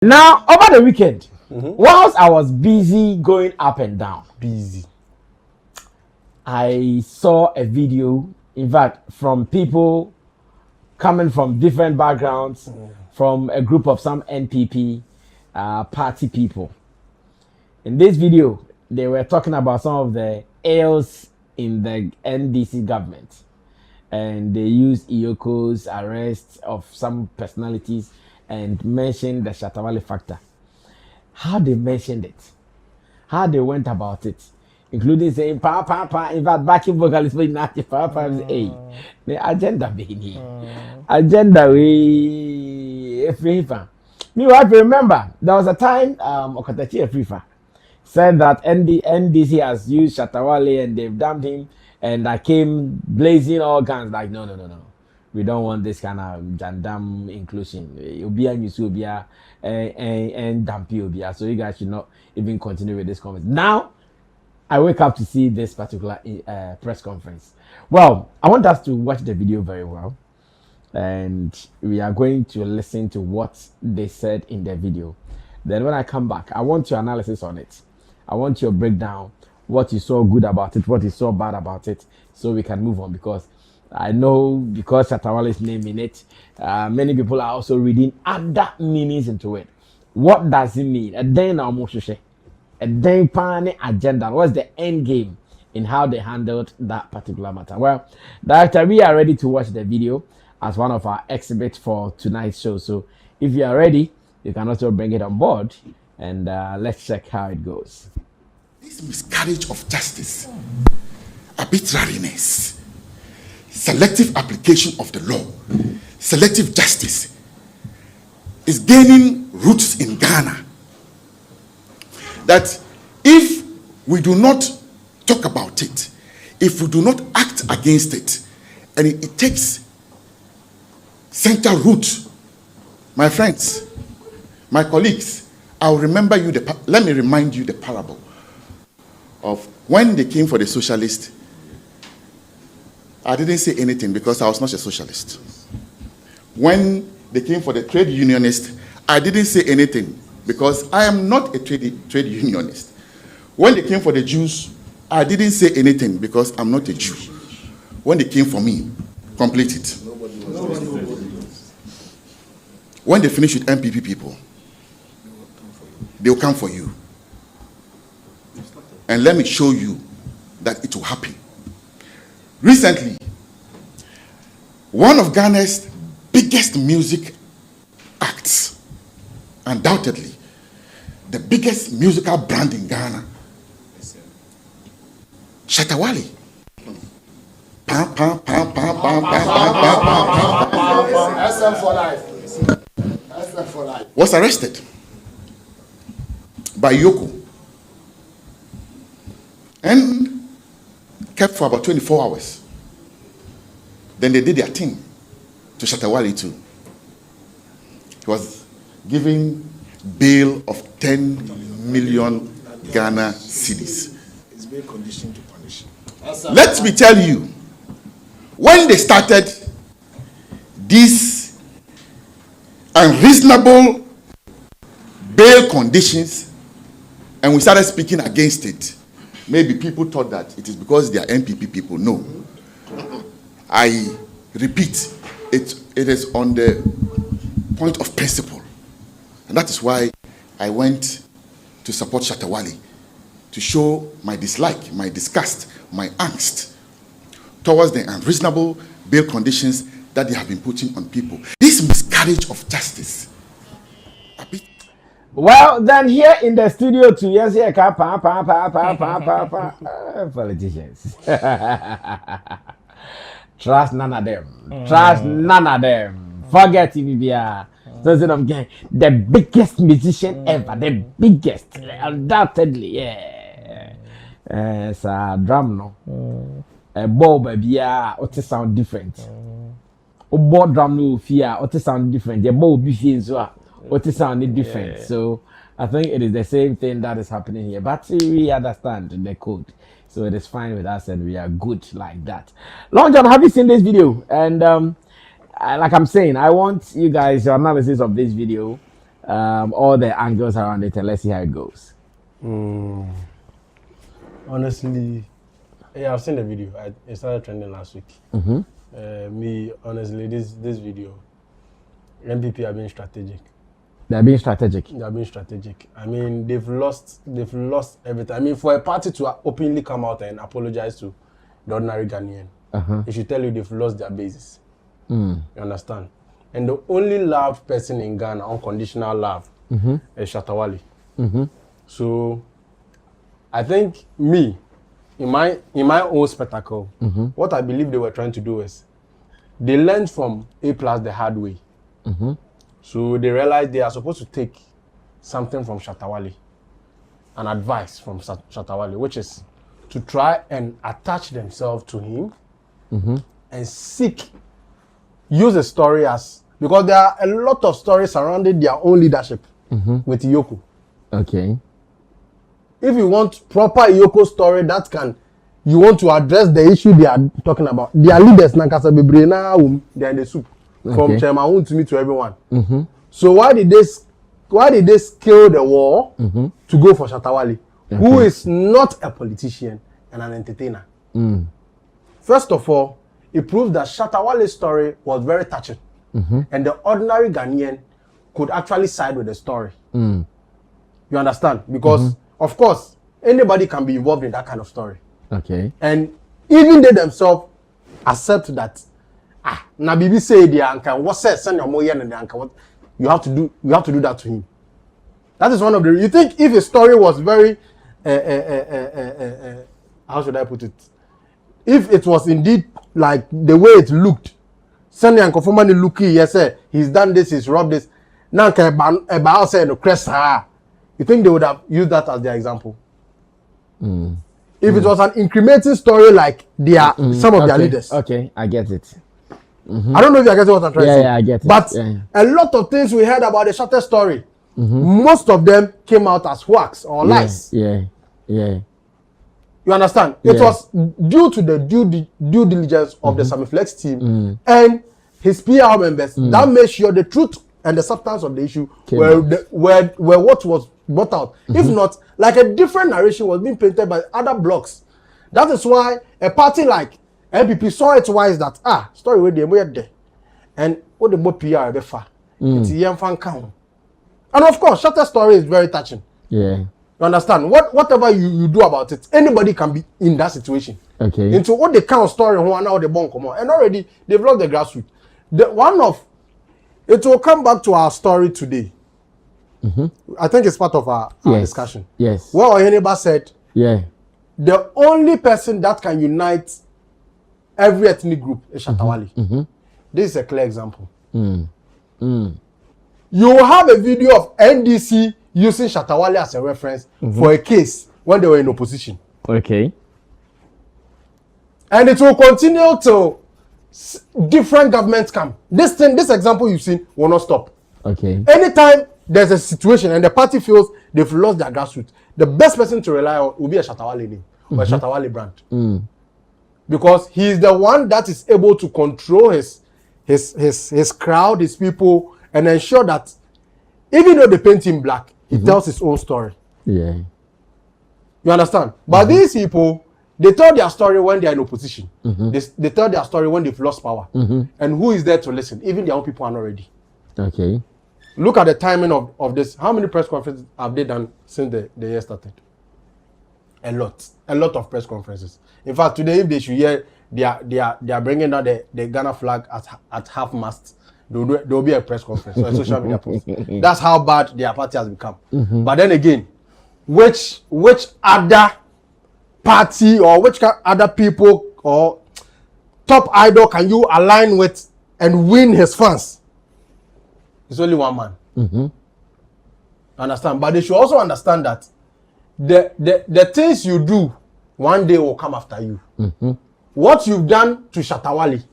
Now, over the weekend, whilst I was busy going up and down, I saw a video, in fact, from people coming from different backgrounds, from a group of some NPP party people. In this video, they were talking about some of the ills in the NDC government. And they used Iyoko's arrest of some personalities and mentioned the Shatawali factor. How they mentioned it, how they went about it, including saying pa pa pa. In fact, backing vocalist for Nati pa pa hey, the agenda being agenda we FIFA. Meanwhile, remember there was a time Okatachi FIFA said that NDC has used Shatawali and they've dumped him, and I came blazing all guns like no. We don't want this kind of jandam inclusion. Ubia Nyusu Ubia and Dampi Ubia. So you guys should not even continue with this comment. Now, I wake up to see this particular press conference. Well, I want us to watch the video very well. And we are going to listen to what they said in the video. Then when I come back, I want your analysis on it. I want your breakdown, what you saw good about it, what you saw bad about it, so we can move on, because I know because Shatawali's name in it, many people are also reading other meanings into it. What does it mean? A day now, a day plan agenda. What's the end game in how they handled that particular matter? Well, Director, we are ready to watch the video as one of our exhibits for tonight's show. So if you are ready, you can also bring it on board, and let's check how it goes. This miscarriage of justice, arbitrariness, selective application of the law, selective justice is gaining roots in Ghana. That if we do not talk about it, if we do not act against it, and it takes central root, my friends, my colleagues, I'll remember you let me remind you the parable of when they came for the socialist. I didn't say anything because I was not a socialist. When they came for the trade unionist, I didn't say anything because I am not a trade unionist. When they came for the Jews, I didn't say anything because I'm not a Jew. When they came for me, complete it. When they finish with NPP people, they will come for you. And let me show you that it will happen. Recently, one of Ghana's biggest music acts, undoubtedly the biggest musical brand in Ghana, Shatawali, was arrested by Yoko and kept for about 24 hours. Then they did their thing to Shatawali too. He was given bail of 10 million Ghana cedis. It's being conditioned to punish. Let me tell you, when they started these unreasonable bail conditions and we started speaking against it, maybe people thought that it is because they are NPP people. No. I repeat, it is on the point of principle. And that is why I went to support Shatawali, to show my dislike, my disgust, my angst towards the unreasonable bail conditions that they have been putting on people. This miscarriage of justice. Well, then here in the studio too, yes, yeah, politicians. Trust none of them. Trust none of them. Forget TVBR. So instead of getting the biggest musician ever, the biggest, undoubtedly, yeah. It's a drum, no. A bow, baby, ought to sound different. A bow drum, no fear, ought to sound different. The bow be fear, so ought to sound different. Yeah. So I think it is the same thing that is happening here. But we understand the code. So it is fine with us and we are good like that. Long John, have you seen this video? And like I'm saying, I want you guys, your analysis of this video. all the angles around it, and let's see how it goes. Honestly, yeah, I've seen the video. It started trending last week. Me, honestly, this video, NPP have been strategic. They're being strategic. They have been strategic. I mean, they've lost everything. I mean, for a party to openly come out and apologize to the ordinary Ghanaian, it should tell you they've lost their basis. You understand? And the only loved person in Ghana, unconditional love, is Shatawali. So, I think me, in my own spectacle, what I believe they were trying to do is they learned from A+ the hard way. So they realized they are supposed to take something from Shatawali, an advice from Shatawali, which is to try and attach themselves to him and use a story as, because there are a lot of stories surrounding their own leadership with Yoko. Okay. If you want proper Yoko story you want to address the issue they are talking about. Their leaders, they are in the soup. From Chairman to me to everyone. So why did they scale the war to go for Shatawali, who is not a politician and an entertainer? First of all, it proves that Shatawali's story was very touching, and the ordinary Ghanaian could actually side with the story. You understand? Because of course, anybody can be involved in that kind of story. Okay. And even they themselves accept that. Na Bibi say the anka what says send your moyen and the anka what you have to do that to him. That is one of the. You think if a story was very how should I put it? If it was indeed like the way it looked, send the anka for money looky, yes sir, he's done this, he's robbed this. Now about say no crest you think they would have used that as their example? If it was an incriminating story like some of their leaders. Okay, I get it. I don't know if you are getting what I'm trying to say. Yeah, I get it. But a lot of things we heard about the Shatta story, most of them came out as hoax or lies. Yeah. You understand? It was due to the due diligence of the Sammy Flex team and his PR members that made sure the truth and the substance of the issue were what was brought out. If not, like a different narration was being painted by other blogs. That is why a party like NPP saw it wise that story where they were there, and what the more PR be far. It's young fan count. And of course, Shatta's story is very touching. Yeah. You understand? Whatever you do about it, anybody can be in that situation. Okay. Into what the kind of story who now the bomb come on, and already they've lost the grassroots. It will come back to our story today. I think it's part of our discussion. Yes. What Oyeneba said. Yeah. The only person that can unite every ethnic group is Shatawali. This is a clear example. You will have a video of NDC using Shatawali as a reference for a case when they were in opposition. Okay. And it will continue till different governments come. This example you've seen will not stop. Okay. Anytime there's a situation and the party feels they've lost their grassroots, the best person to rely on will be a Shatawali name or a Shatawali brand. Because he is the one that is able to control his crowd, his people, and ensure that even though they paint him black, he tells his own story. Yeah. You understand? But these people, they tell their story when they are in opposition. They tell their story when they've lost power. And who is there to listen? Even their own people are not ready. Okay. Look at the timing of this. How many press conferences have they done since the year started? A lot of press conferences. In fact, today, if they should hear they are bringing down the Ghana flag at half mast, there will be a press conference or a social media post. That's how bad their party has become. But then again, which other party or which other people or top idol can you align with and win his fans? It's only one man. Understand? But they should also understand that the things you do one day will come after you. What you've done to Shatawali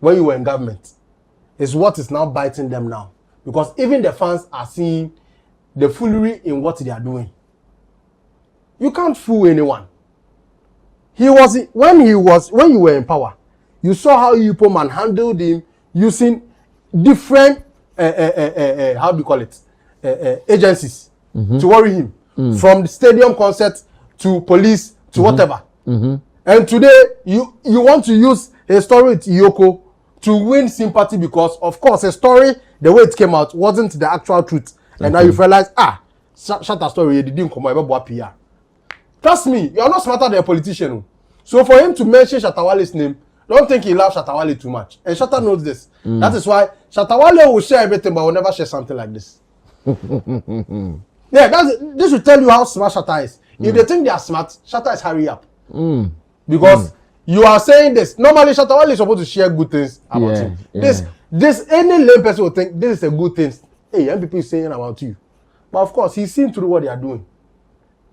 when you were in government is what is now biting them now. Because even the fans are seeing the foolery in what they are doing. You can't fool anyone. When you were in power, you saw how Yupo man handled him using different how do you call it? agencies to worry him, from the stadium concert to police to whatever. And today you want to use a story with Iyoko to win sympathy because, of course, a story, the way it came out, wasn't the actual truth. And now you realize, Shatta story, they didn't come out PR. Trust me, you're not smarter than a politician. So for him to mention Shatawali's name, don't think he loves Shatawali too much. And Shatta knows this. That is why Shatawali will share everything, but will never share something like this. Yeah, this will tell you how smart Shatta is. If they think they are smart, Shatta is hurry up. Because you are saying this. Normally, Shatawali is supposed to share good things about him. This any lame person will think this is a good thing. Hey, NPP is saying about you. But of course, he's seen through what they are doing.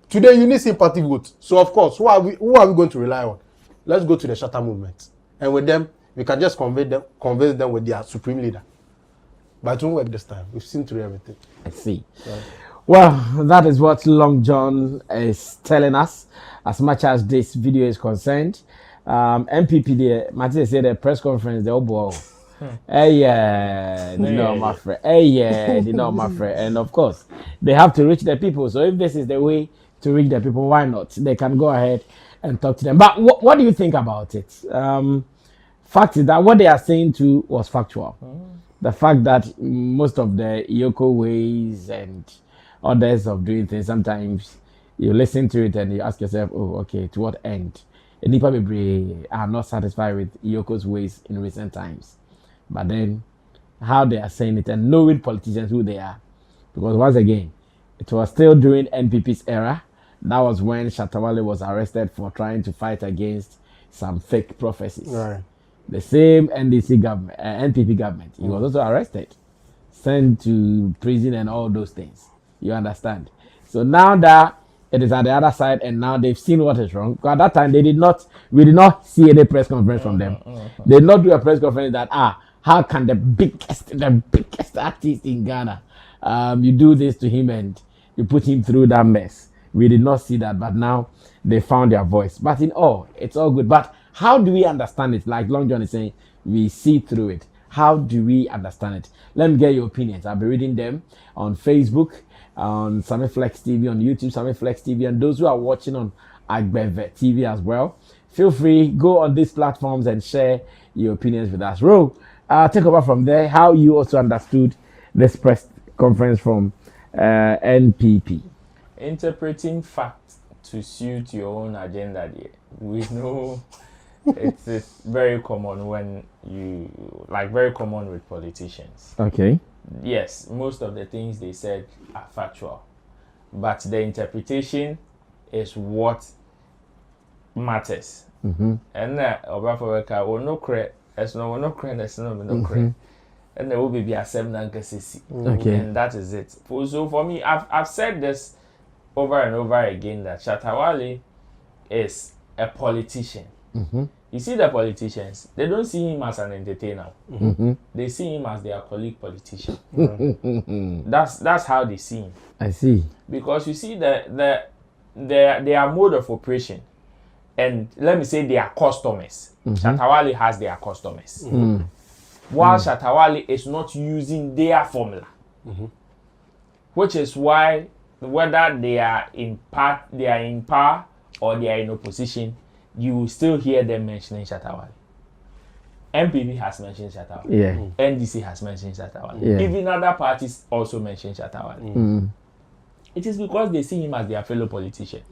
Today, you need sympathy vote. So of course, who are we going to rely on? Let's go to the Shatta movement. And with them, we can just convince them with their supreme leader. But it won't work this time. We've seen through everything. I see. Right. Well, that is what Long John is telling us as much as this video is concerned. NPP, the Matthew said the press conference, the old my friend. My friend. And of course, they have to reach the people. So if this is the way to reach the people, why not? They can go ahead and talk to them. But what do you think about it? Fact is that what they are saying too was factual. The fact that most of the Iyoko ways and others of doing things, sometimes you listen to it and you ask yourself, oh, okay, to what end? And people are not satisfied with Iyoko's ways in recent times. But then, how they are saying it and knowing politicians who they are. Because once again, it was still during NPP's era. That was when Shatawali was arrested for trying to fight against some fake prophecies. Right. The same NDC government, NPP government, he was also arrested, sent to prison and all those things. You understand? So now that it is at the other side and now they've seen what is wrong. Because at that time, we did not see any press conference from them. They did not do a press conference that, how can the biggest artist in Ghana, you do this to him and you put him through that mess. We did not see that, but now they found their voice. But in all, it's all good. But how do we understand it? Like Long John is saying, we see through it. How do we understand it? Let me get your opinions. I'll be reading them on Facebook, on Sammy Flex TV, on YouTube, Sammy Flex TV, and those who are watching on Agbeve TV as well. Feel free, go on these platforms and share your opinions with us. Ro, take over from there. How you also understood this press conference from NPP? Interpreting facts to suit your own agenda. We know it's very common very common with politicians. Okay. Yes, most of the things they said are factual, but the interpretation is what matters. And and there will be a seven. Okay. And that is it. So for me, I've said this over and over again that Shatawali is a politician. You see the politicians, they don't see him as an entertainer. They see him as their colleague politician. That's how they see him. I see. Because you see their mode of operation, and let me say their customers. Shatawali has their customers. While Shatawali is not using their formula. Which is why whether they are in power or they are in opposition, you will still hear them mentioning Shatawali. NPP has mentioned Shatawali. Yeah. NDC has mentioned Shatawali. Yeah. Even other parties also mention Shatawali. It is because they see him as their fellow politician.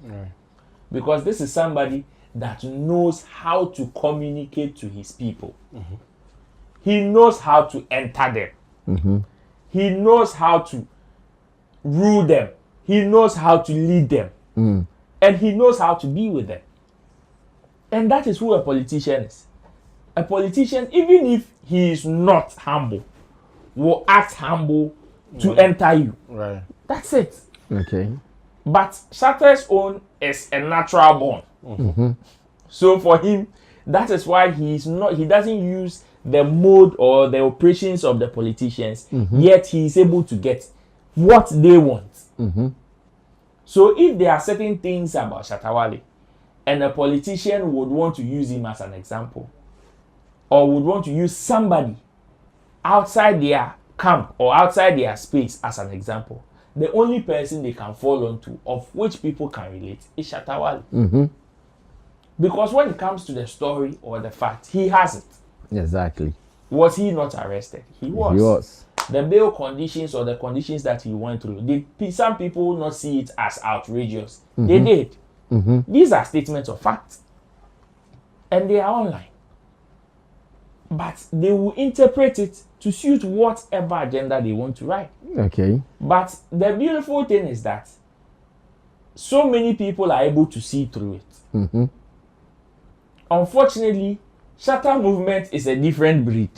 Because this is somebody that knows how to communicate to his people. He knows how to enter them. He knows how to rule them. He knows how to lead them. And he knows how to be with them. And that is who a politician is. A politician, even if he is not humble, will act humble to enter you. Right. That's it. Okay. But Shatta's own is a natural born. So for him, that is why he doesn't use the mode or the operations of the politicians, yet he is able to get what they want. So if there are certain things about Shatawali, and a politician would want to use him as an example, or would want to use somebody outside their camp or outside their space, as an example, the only person they can fall onto, of which people can relate, is Shatawali. Because when it comes to the story or the fact, he has it. Exactly. Was he not arrested? He was. He was. The bail conditions or the conditions that he went through, some people will not see it as outrageous. They did. These are statements of fact. And they are online. But they will interpret it to suit whatever agenda they want to write. Okay. But the beautiful thing is that so many people are able to see through it. Unfortunately, Shatta movement is a different breed.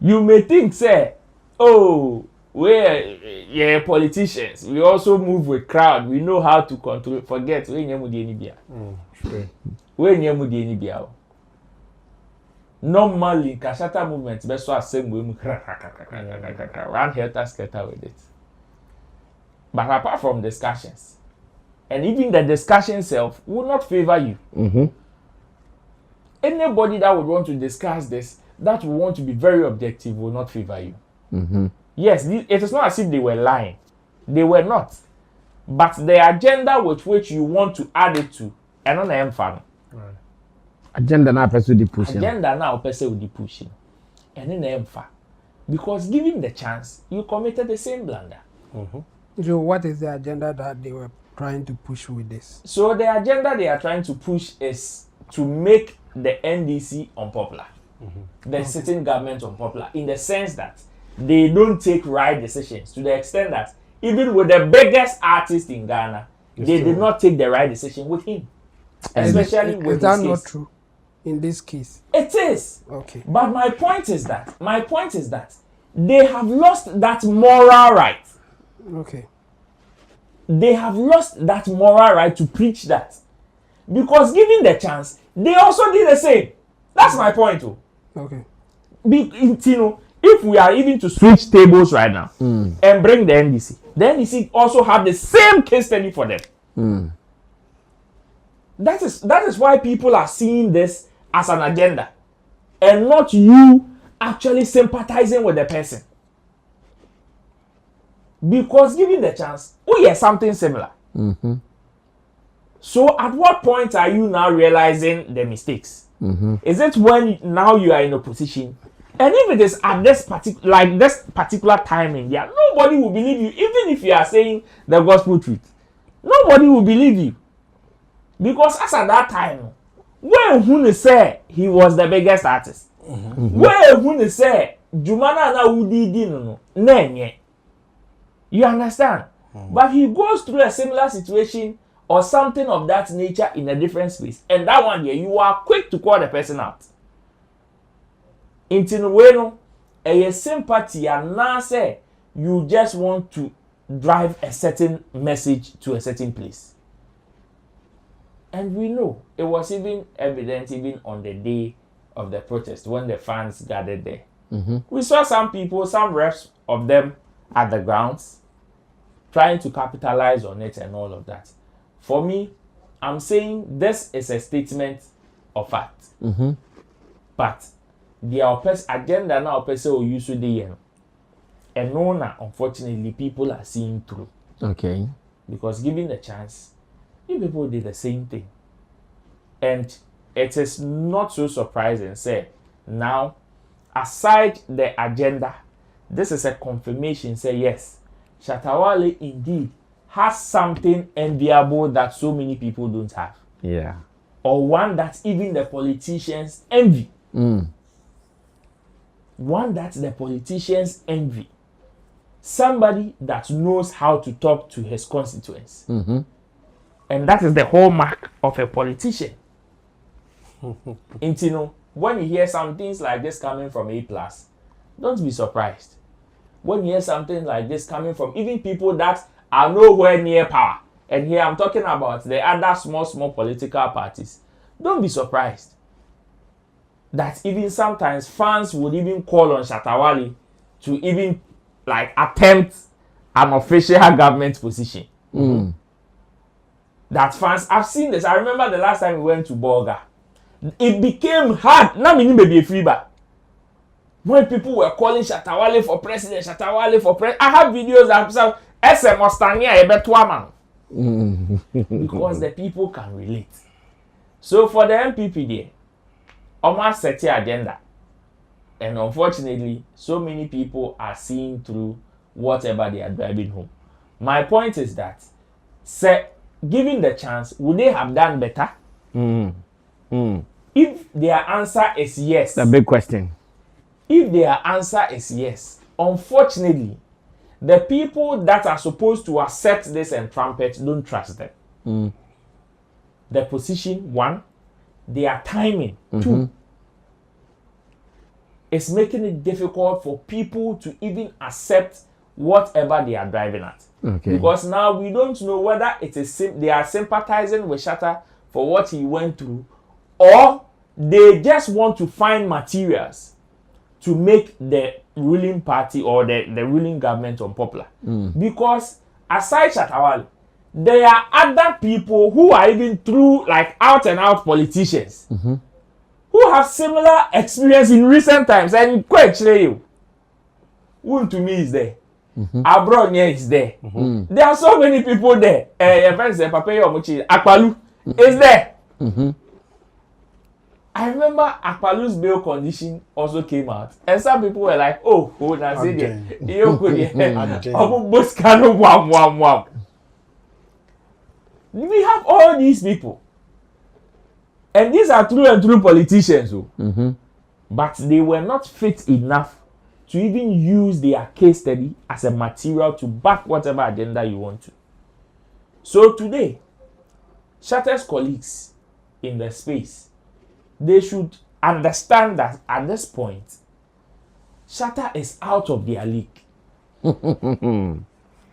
You may think, say, oh, we're politicians. We also move with crowd. We know how to control. Forget, we're normally, Shatta movement, best so same way, run helter skelter with it. But apart from discussions, and even the discussion itself will not favor you. Anybody that would want to discuss this, that would want to be very objective, will not favor you. Yes, it is not as if they were lying. They were not. But the agenda with which you want to add it to, and on the fan. Agenda now person will pushing. Agenda now person will be pushing. And then the because given the chance, you committed the same blunder. So what is the agenda that they were trying to push with this? So the agenda they are trying to push is to make the NDC unpopular. The sitting government unpopular, in the sense that they don't take right decisions, to the extent that even with the biggest artist in Ghana, they did not take the right decision with him. Especially with is that his not case. true in this case? It is. Okay. But my point is that they have lost that moral right. Okay. They have lost that moral right to preach that. Because given the chance, they also did the same. That's my point too. Okay. If we are even to switch tables right now and bring the NDC also have the same case study for them. That is why people are seeing this as an agenda and not you actually sympathizing with the person. Because given the chance, we hear something similar. So at what point are you now realizing the mistakes? Is it when now you are in a position, and if it is at this particular timing, yeah, nobody will believe you, even if you are saying the gospel truth. Nobody will believe you, because as at that time, when Hune said he was the biggest artist, when Hune said Jumana na udidi no nenye, you understand? But he goes through a similar situation or something of that nature in a different space. And that one here, you are quick to call the person out. Intinueno, a sympathy and now say you just want to drive a certain message to a certain place. And we know it was even evident even on the day of the protest when the fans gathered there. We saw some people, some reps of them at the grounds trying to capitalize on it and all of that. For me, I'm saying this is a statement of fact. But their agenda now person will use the and no, unfortunately, people are seeing through. Okay. Because given the chance, you people did the same thing. And it is not so surprising, say, now, aside the agenda, this is a confirmation, say, yes, Shatawali indeed has something enviable that so many people don't have. Yeah. Or one that even the politicians envy. One that the politicians envy. Somebody that knows how to talk to his constituents. And that is the hallmark of a politician. And when you hear some things like this coming from A+, don't be surprised. When you hear something like this coming from even people that are nowhere near power, and here I'm talking about the other small political parties, don't be surprised that even sometimes fans would even call on Shatawali to even like attempt an official government position. That fans, I've seen this. I remember the last time we went to Bolga. It became hard. Now, maybe a free bar. When people were calling Shatawali for president, Shatawali for president, I have videos that say, "SM Ostania Ebetuaman," because the people can relate. So for the NPP there, almost set the agenda, and unfortunately, so many people are seeing through whatever they are driving home. My point is that, given the chance, would they have done better? If their answer is yes, The big question. if their answer is yes, unfortunately, the people that are supposed to accept this and trumpet don't trust them. The position, one, their timing, two, it's making it difficult for people to even accept whatever they are driving at. Okay. Because now we don't know whether it is they are sympathizing with Shatta for what he went through, or they just want to find materials to make the ruling party or the ruling government unpopular. Because aside Shatawali, there are other people who are even through like out and out politicians who have similar experience in recent times. And quite you, one to me is there. Abronya is there. There are so many people there. Your friend said, Papa Yomuchi, Akpalu is there. I remember Akpalu's bail condition also came out, and some people were like, "Oh, na say there, you could We have all these people, and these are true and true politicians, but they were not fit enough to even use their case study as a material to back whatever agenda you want to. So today, Shatta's colleagues in the space, they should understand that at this point, Shatta is out of their league.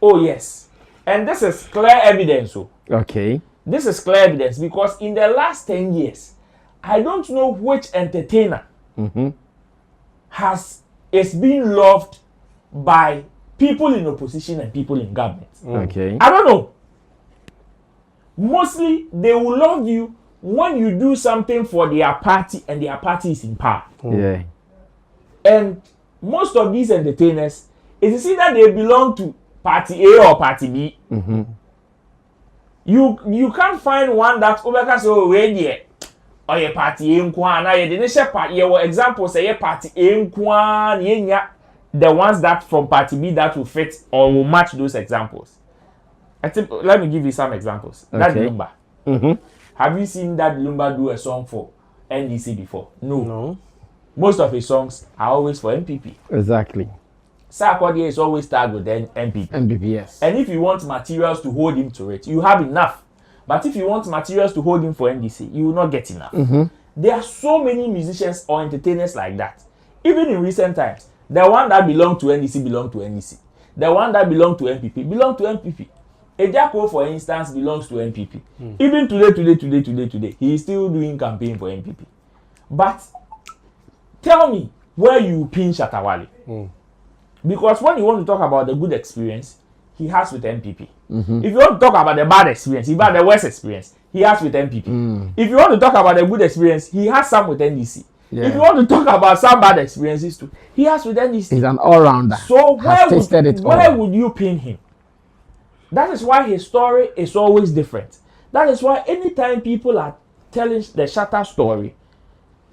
Oh yes, and this is clear evidence. Okay. This is clear evidence because in the last 10 years, I don't know which entertainer is being loved by people in opposition and people in government. Okay. I don't know. Mostly, they will love you when you do something for their party and their party is in power. Yeah. And most of these entertainers, it is either they belong to party A or party B. You can't find one that Obeka say, oh, wait there. Or your party A nkwa na ye de share party your example say your party A nkwa yenya the ones that from party B that will fit or will match those examples. I think let me give you some examples. Okay. That Lumba. Have you seen that Lumba do a song for NDC before? No. Most of his songs are always for NPP. Exactly. Sarkodie is always tagged with NPP. NPP, yes. And if you want materials to hold him to it, you have enough. But if you want materials to hold him for NDC, you will not get enough. There are so many musicians or entertainers like that. Even in recent times, the one that belonged to NDC belonged to NDC. The one that belonged to NPP belonged to NPP. Ejako, for instance, belongs to NPP. Even today, he is still doing campaign for NPP. But tell me where you pin Shatta Wale. Because when you want to talk about the good experience, he has with NPP. If you want to talk about the bad experience, even the worst experience, he has with NPP. If you want to talk about the good experience, he has some with NDC. If you want to talk about some bad experiences too, he has with NDC. He's an all-rounder. So where would you pin him? That is why his story is always different. That is why anytime people are telling the Shatta story,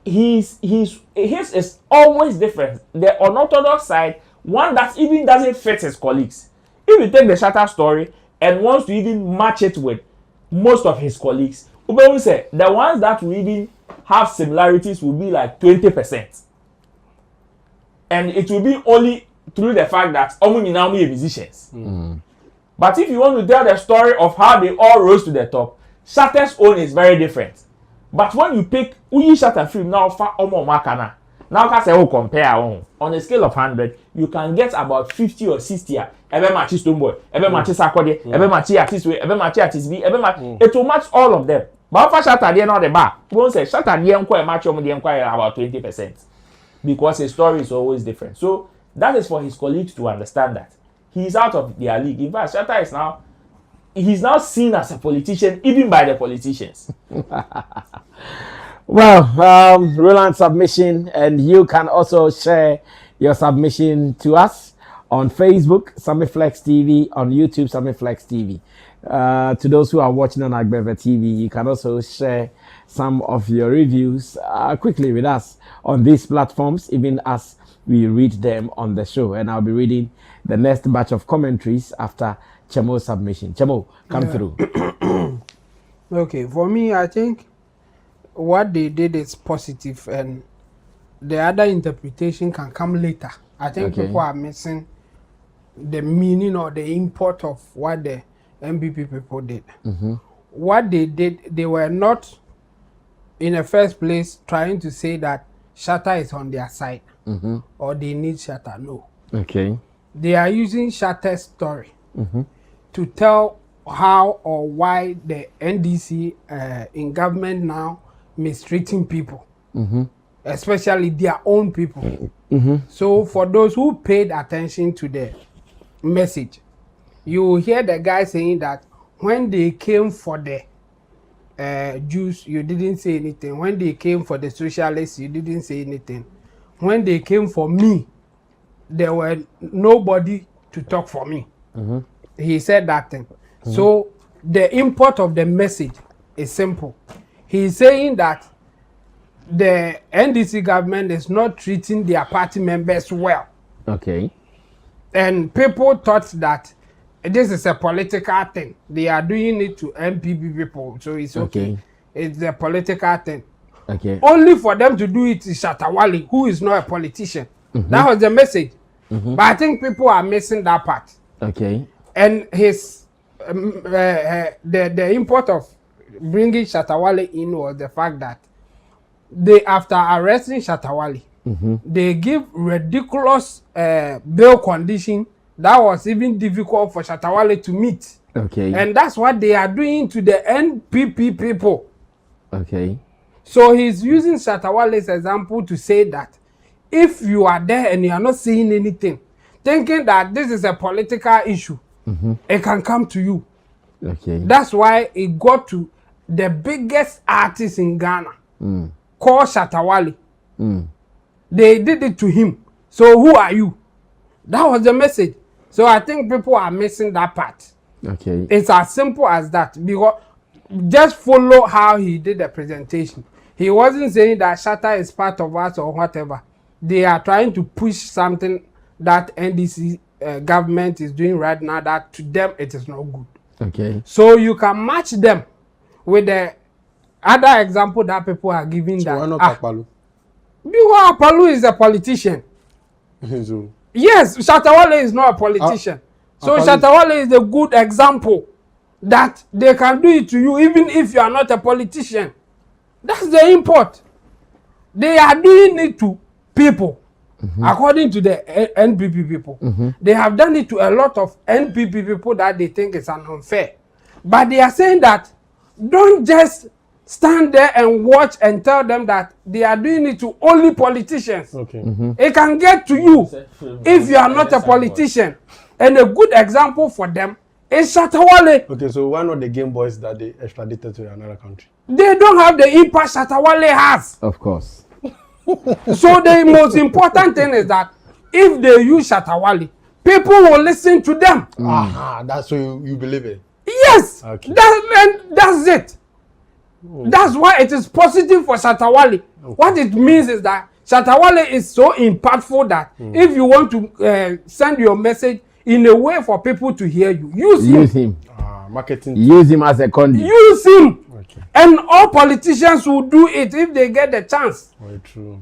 his is always different. The unorthodox side, one that even doesn't fit his colleagues. If you take the Shatta story and wants to even match it with most of his colleagues, Ubewu say the ones that will even have similarities will be like 20%. And it will be only through the fact that Omuninamu are musicians. But if you want to tell the story of how they all rose to the top, Shatta's own is very different. But when you pick Uyi Shatta film now for Omo Makana, now can say compare on a scale of 100, you can get about 50 or 60. Ebe match Stoneboy, ebe match Sarkodie, ebe match artist way, ebe match artist B, ebe match. It will match all of them. But for Shatta, they not the bar. Won't say Shatta the enquire match the enquire about 20%, because his story is always different. So that is for his colleagues to understand that he's out of their league. In fact, Shatta is he's now seen as a politician even by the politicians. Well, Roland submission, and you can also share your submission to us on Facebook, Sammy Flex TV, on YouTube, Sammy Flex TV. To those who are watching on Agbeva TV, you can also share some of your reviews quickly with us on these platforms, even as we read them on the show. And I'll be reading the next batch of commentaries after Chemo's submission. Chemo, come through. Okay, for me, I think what they did is positive, and the other interpretation can come later. I think Okay. people are missing the meaning or the import of what the NPP people did. What they did, they were not in the first place trying to say that Shatta is on their side or they need Shatta. No. Okay. They are using Shatta's story to tell how or why the NDC in government now mistreating people, especially their own people. So for those who paid attention to the message, you will hear the guy saying that when they came for the Jews, you didn't say anything. When they came for the socialists, you didn't say anything. When they came for me, there were nobody to talk for me. He said that thing. So the import of the message is simple. He's saying that the NDC government is not treating their party members well. Okay. And people thought that this is a political thing. They are doing it to NPP people, so it's okay. It's a political thing. Okay. Only for them to do it is Shatta Wale, who is not a politician. That was the message. But I think people are missing that part. Okay. And his the import of bringing Shatta Wale in was the fact that they, after arresting Shatta Wale, they give ridiculous bail condition that was even difficult for Shatta Wale to meet. Okay. And that's what they are doing to the NPP people. Okay. So he's using Shatta Wale's example to say that if you are there and you are not saying anything, thinking that this is a political issue, it can come to you. Okay. That's why it got to the biggest artist in Ghana, called Shatta Wale. They did it to him. So who are you? That was the message. So I think people are missing that part. Okay. It's as simple as that. Because just follow how he did the presentation. He wasn't saying that Shatta is part of us or whatever. They are trying to push something that NDC government is doing right now that to them it is not good. Okay. So you can match them with the other example that people are giving. So that why not Akpalu? because Akpalu is a politician. So, Yes, Shatta Wale is not a politician. So Shatta Wale is a good example that they can do it to you even if you are not a politician. That's the import. They are doing it to people. According to the NPP people, they have done it to a lot of NPP people that they think is unfair. But they are saying that don't just stand there and watch and tell them that they are doing it to only politicians. okay. It can get to you if you are not a politician. And a good example for them is Shatta Wale. Okay, so why not the Game Boys that they extradited to another country? They don't have the impact Shatta Wale has. Of course. So the most important thing is that if they use Shatta Wale, people will listen to them. Aha, that's so you believe it. Yes, Okay. that's it. That's why it is positive for Shatta Wale. What it means is that Shatta Wale is so impactful that if you want to send your message in a way for people to hear you, use him. Marketing. Use him as a conduit. Use him. Okay. And all politicians will do it if they get the chance. Very true.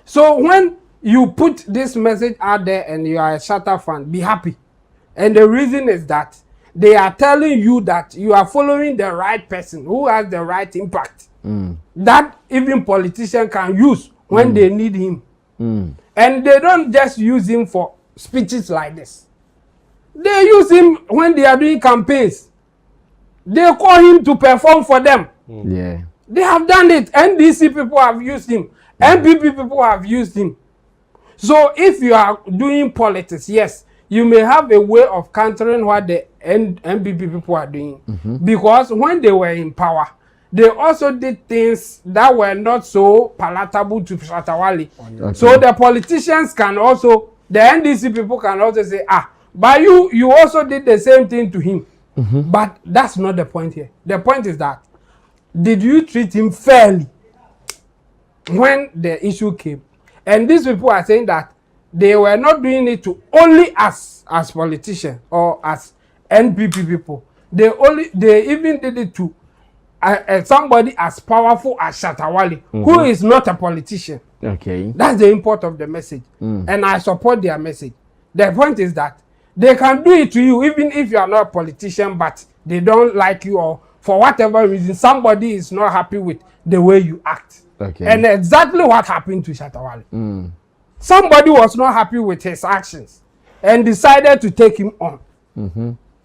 So when you put this message out there and you are a Shatta fan, be happy. And the reason is that they are telling you that you are following the right person who has the right impact. That even politicians can use when they need him. And they don't just use him for speeches like this. They use him when they are doing campaigns. They call him to perform for them. Yeah. They have done it. NDC people have used him. NPP people have used him. So if you are doing politics, yes, you may have a way of countering what the NPP people are doing. Because when they were in power, they also did things that were not so palatable to Shatawali. Okay. So the politicians can also, the NDC people can also say, but you also did the same thing to him. But that's not the point here. The point is that, did you treat him fairly when the issue came? And these people are saying that they were not doing it to only us as politicians or as NPP people. They even did it to somebody as powerful as Shatawali, who is not a politician. Okay. That's the import of the message. And I support their message. The point is that they can do it to you even if you are not a politician, but they don't like you, or for whatever reason somebody is not happy with the way you act. Okay. And exactly what happened to Shatawali. Somebody was not happy with his actions and decided to take him on.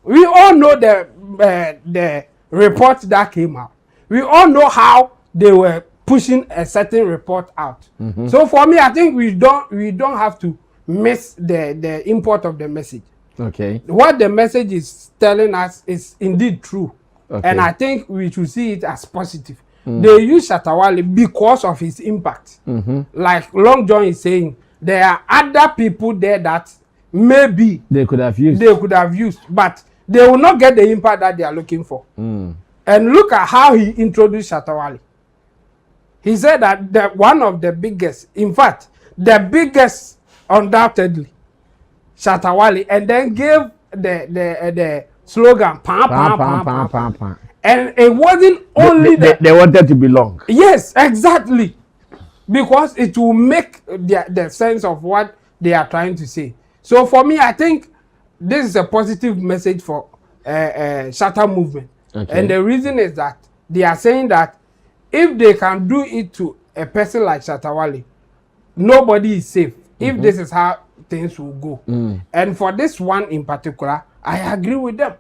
We all know the report that came out. We all know how they were pushing a certain report out. So for me, I think we don't have to miss the import of the message. Okay. What the message is telling us is indeed true. Okay. And I think we should see it as positive. They use Shatawali because of his impact. Like Long John is saying, there are other people there that maybe they could have used, but they will not get the impact that they are looking for. And look at how he introduced Shatawali. He said that one of the biggest, in fact, the biggest undoubtedly, Shatawali, and then gave the slogan pam, pam, pam, pam, pam, pam. And it wasn't only they wanted to belong. Yes, exactly, because it will make the sense of what they are trying to say. So for me, I think this is a positive message for Shatta movement. Okay. And the reason is that they are saying that if they can do it to a person like Shatawali, nobody is safe. If this is how things will go. And for this one in particular, I agree with them.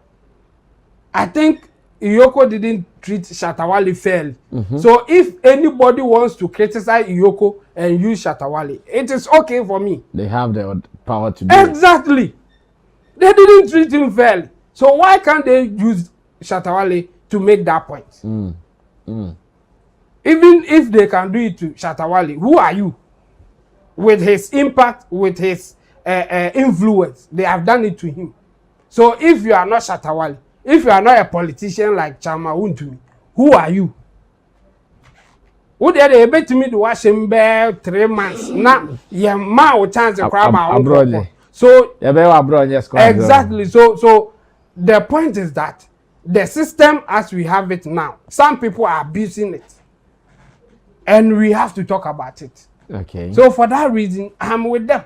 I think Iyoko didn't treat Shatawali fairly. So if anybody wants to criticize Iyoko and use Shatawali, it is okay for me. They have the power to do it. Exactly. They didn't treat him fairly. So why can't they use Shatawali to make that point? Even if they can do it to Shatawali, who are you? With his impact, with his influence, they have done it to him. So if you are not Shatawali, if you are not a politician like Chama Wuntumi, who are you? Who did they bet me to watch him bear 3 months? Now, your man will chance the crowd abroad. So exactly. So the point is that the system as we have it now, some people are abusing it, and we have to talk about it. Okay. So for that reason, I'm with them.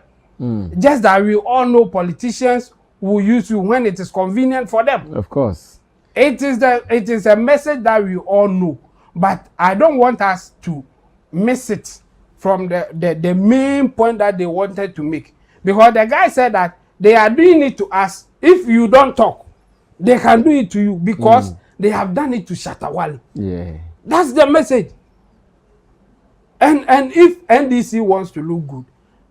Just that we all know politicians will use you when it is convenient for them. Of course. It is a message that we all know, but I don't want us to miss it from the main point that they wanted to make. Because the guy said that they are doing it to us. If you don't talk, they can do it to you because they have done it to Shatawali. Yeah. That's the message. And if NDC wants to look good,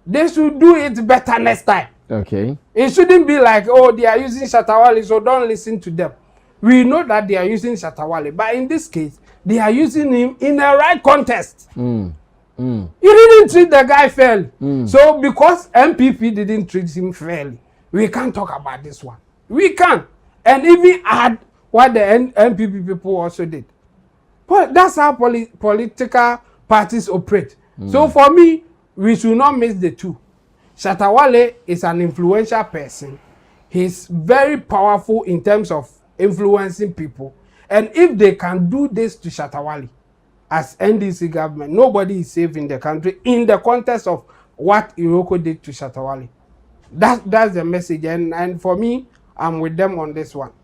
they should do it better next time. Okay. It shouldn't be like, oh, they are using Shatawali, so don't listen to them. We know that they are using Shatawali, but in this case, they are using him in the right context. You didn't treat the guy fairly. So because NPP didn't treat him fairly, we can't talk about this one. We can't. And even add what the NPP people also did. But that's how political parties operate. So for me, we should not miss the two. Shatawale is an influential person. He's very powerful in terms of influencing people. And if they can do this to Shatawale as NDC government, nobody is safe in the country in the context of what Iroko did to Shatawale. That's the message. And for me, I'm with them on this one.